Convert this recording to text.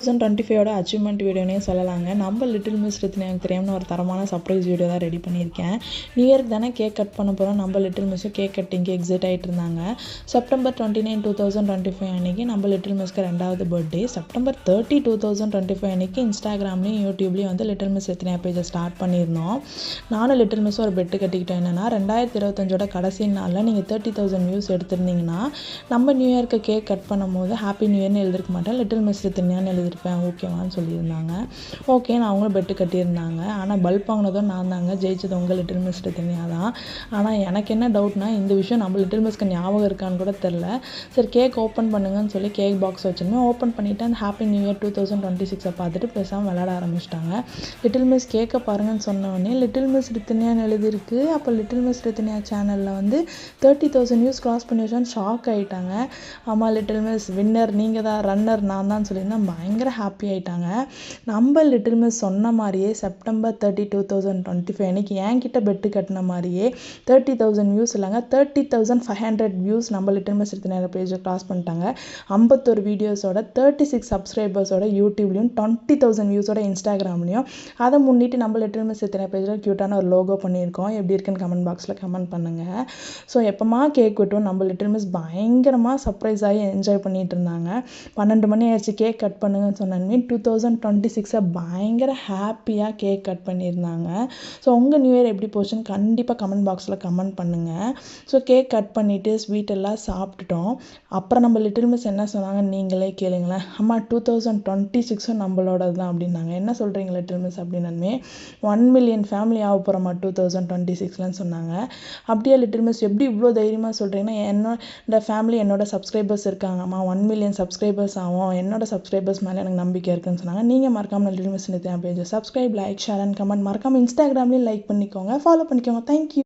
2025ஓட achievement வீடியோனே சொல்லலாங்க. நம்ம little miss ரித்வினா எனக்கு தெரியாமல் ஒரு தரமான சர்ப்ரைஸ் வீடியோ தான் ரெடி பண்ணியிருக்கேன். நியூ இயர்க்கு தானே கேக் கட் பண்ண போகிறோம். நம்ம லிட்டில் மிஸ்ஸும் கேக் கட்டிங்க்கு எக்ஸைட் ஆகிட்டு இருந்தாங்க. செப்டம்பர் 29, 2025 அன்றைக்கி நம்ம லிட்டில் மிஸ்க்கு 2வது பர்த்டே. செப்டம்பர் 30, 2025 அன்றைக்கி இன்ஸ்டாகிராம்லேயும் யூடியூப்லேயும் வந்து லிட்டில் மிஸ் ரித்வினா பேஜை ஸ்டார்ட் பண்ணியிருந்தோம். நானும் லிட்டில் மிஸ் ஒரு பெட்டு கட்டிக்கிட்டோம். என்னென்னா 2025ஓட கடைசி நாளில் நீங்கள் 30,000 வியூஸ் எடுத்திருந்தீங்கன்னா நம்ம நியூ இயர்க்கு கேக் கட் பண்ணும் போது ஹாப்பி நியூ இயர்னு எழுதிருக்க மாட்டேன், லிட்டில் மிஸ் ரித்வினான்னு எழுதிருப்பேன், ஓகேவான்னு சொல்லியிருந்தாங்க. ஓகே, நான் அவங்களும் பெட்டு கட்டியிருந்தாங்க. ஆனால் பல்ப் வாங்கினதும் நான் தாங்க, ஜெயிச்சது உங்கள் லிட்டில் மிஸ் ரித்வினா தான். ஆனால் எனக்கு என்ன டவுட்னா, இந்த விஷயம் நம்ம லிட்டில் மிஸ்க்கு ஞாபகம் இருக்கான்னு கூட தெரில. சரி கேக் ஓப்பன் பண்ணுங்கன்னு சொல்லி கேக் பாக்ஸ் வச்சுருந்தேன். ஓப்பன் பண்ணிவிட்டு அந்த ஹாப்பி நியூ இயர் 2026 பார்த்துட்டு பேசாமல் விளையாட ஆரம்பிச்சிட்டாங்க. லிட்டில் மிஸ் கேக்கை பாருங்கன்னு சொன்னோடனே லிட்டில் மிஸ் ரித்வினான்னு எழுதிருக்கு. அப்போ லிட்டில் மிஸ் ரித்வினா சேனலில் வந்து 30,000 வியூஸ் கிராஸ் பண்ணி வச்சோன்னு ஷாக் ஆகிட்டாங்க. ஆமாம், லிட்டில் மிஸ் வின்னர் நீங்கள் தான், ரன்னர் நான் தான் சொல்லியிருந்தேன். பயங்கர ஹாப்பி ஆகிட்டாங்க. நம்ம லிட்டில் மிஸ் சொன்ன மாதிரியே செப்டம்பர் 30, 2025 அன்றைக்கி என்கிட்ட பெட்டு கட்டின மாதிரியே 30,000 வியூஸ் இல்லைங்க, 30,500 வியூஸ் நம்ம லிட்டில் மிஸ் ரித்வினா பேஜை கிராஸ் பண்ணிட்டாங்க. 51 வீடியோஸோட 36 சப்ஸ்கிரைபர்ஸோட யூடியூப்லேயும் 20,000 வியூஸோட இன்ஸ்டாகிராம்லேயும். அதை முன்னிட்டு நம்ம லிட்டில் மிஸ் ரித்வினா பேஜில் க்யூட்டான ஒரு லோகோ பண்ணியிருக்கோம். எப்படி இருக்குன்னு கமெண்ட் பாக்ஸில் கமெண்ட் பண்ணுங்கள். ஸோ எப்போமா கேக் விட்டோம் நம்ம லிட்டில் மிஸ் பயங்கரமாக சர்ப்ரைஸ் ஆகி என்ஜாய் பண்ணிகிட்டு இருந்தாங்க. 12 மணி ஆயிடுச்சு, கேக் கட் பண்ணுங்கன்னு சொன்னேன். 2026 பயங்கர ஹாப்பியாக கேக் கட் பண்ணியிருந்தாங்க. ஸோ உங்கள் நியூ இயர் எப்படி போச்சுன்னு கண்டிப்பாக கமெண்ட் பாக்ஸில் கமெண்ட் பண்ணுங்கள். ஸோ கேக் கட் பண்ணிவிட்டு ஸ்வீட் எல்லாம் சாப்பிட்டுட்டோம். அப்புறம் நம்ம லிட்டில் மிஸ் என்ன சொன்னாங்க நீங்களே கேளுங்களேன். அம்மா 2026 நம்மளோடது தான் அப்படின்னாங்க. என்ன சொல்கிறீங்க லிட்டில் மிஸ் அப்படின்னே 1 மில்லியன் ஃபேமிலி ஆக போகிறோமா 2026லன்னு சொன்னாங்க. அப்படியே லிட்டில் மிஸ் எப்படி இவ்வளோ தைரியமாக சொல்கிறீங்கன்னா, என்னோட ஃபேமிலி என்னோட சப்ஸ்கிரைபர்ஸ் இருக்காங்கம்மா, 1 மில்லியன் சப்ஸ்கிரைபர்ஸ் ஆகும், என்னோட சப்ஸ்கிரைபர்ஸ் மேலே எனக்கு நம்பிக்கை இருக்குன்னு சொன்னாங்க. நீங்கள் மறக்காமல் லிட்டில் மிஸ் ரித்வினா பேஜை subscribe, like, share and comment, மறக்காமல் இன்ஸ்டாகிராம்லேயும் லைக் பண்ணிக்கோங்க, ஃபாலோ பண்ணிக்கோங்க. தேங்க்யூ.